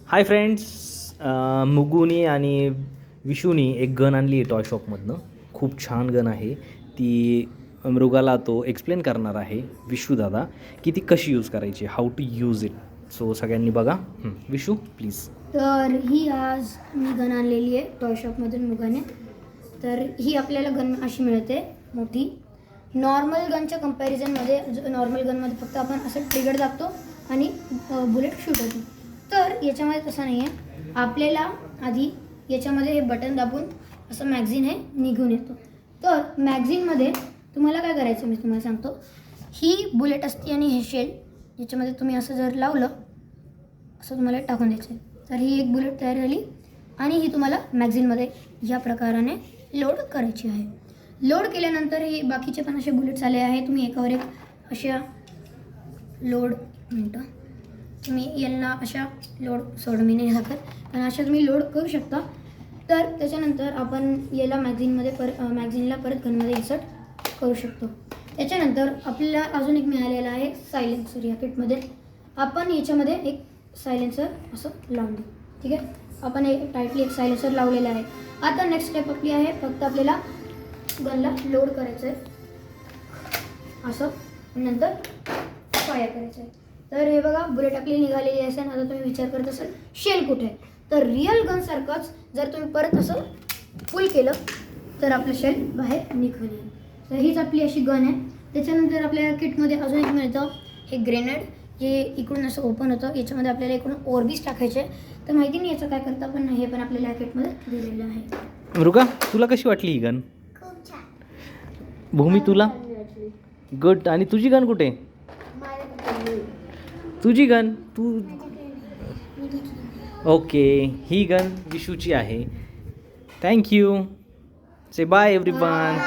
Hi friends, मुगुनी आणि विशूनी एक gun आणली आहे टॉय शॉपमधनं. खूप छान गन आहे ती. मृगाला तो एक्सप्लेन करणार आहे विशू दादा की ती कशी यूज करायची, how to use it. So सगळ्यांनी बघा. विशू प्लीज. तर ही आज मी गन आणलेली आहे टॉय शॉपमधून मुगाने. तर ही आपल्याला गन अशी मिळते मोठी. नॉर्मल गनच्या कंपॅरिझनमध्ये नॉर्मल गनमध्ये फक्त आपण असं ट्रिगर दाबतो आणि बुलेट शूट होतो. तर याच्यामध्ये तसं नाही आहे. आपल्याला आधी याच्यामध्ये हे बटन दाबून असं मॅगझिन हे निघून येतो. तर मॅगझिनमध्ये तुम्हाला काय करायचं मी तुम्हाला सांगतो. ही बुलेट असते आणि हे शेल याच्यामध्ये तुम्ही असं जर लावलं असं तुम्हाला टाकून द्यायचं आहे. तर ही एक बुलेट तयार झाली आणि ही तुम्हाला मॅगझिनमध्ये या प्रकाराने लोड करायची आहे. लोड केल्यानंतर हे बाकीचे पण असे बुलेट्स आले आहे. तुम्ही एकावर एक अशा लोड तुम्ही यांना अशा लोड मी नाही टाकत पण अशा तुम्ही लोड करू शकता. तर त्याच्यानंतर आपण याला मॅगझिनला परत गनमध्ये इन्सर्ट करू शकतो. त्याच्यानंतर आपल्याला अजून एक मिळालेला आहे सायलेन्सर. या किटमध्ये आपण याच्यामध्ये एक सायलेन्सर असं लावून देऊ. ठीक आहे, आपण एक टाईटली एक सायलेन्सर लावलेला आहे. आता नेक्स्ट स्टेप आपली आहे, फक्त आपल्याला गनला लोड करायचं आहे असं, नंतर फायर करायचं आहे. तर हे बघा बुलेट आपली निघालेली असेल. आता तुम्ही विचार करत असाल शेल कुठे आहे. तर रिअल गनसारखंच जर तुम्ही परत असं फुल केलं तर आपलं शेल बाहेर निघून येईल. तर हीच आपली अशी गन आहे. त्याच्यानंतर आपल्या किटमध्ये अजून एक मिळतं हे ग्रेनेड, जे इकडून असं ओपन होतं. याच्यामध्ये आपल्याला इकडून ओरबीस टाकायचे. तर माहिती नाही याचं काय करतं, पण हे पण आपल्याला या किटमध्ये दिलेलं आहे. मृगा, तुला कशी वाटली ही गन? खूप छान. भूमी तुला? गुड. आणि तुझी गन कुठे? तुझी गन तू? ओके, ही गन विशूची आहे. थँक्यू. से बाय एव्हरीवन.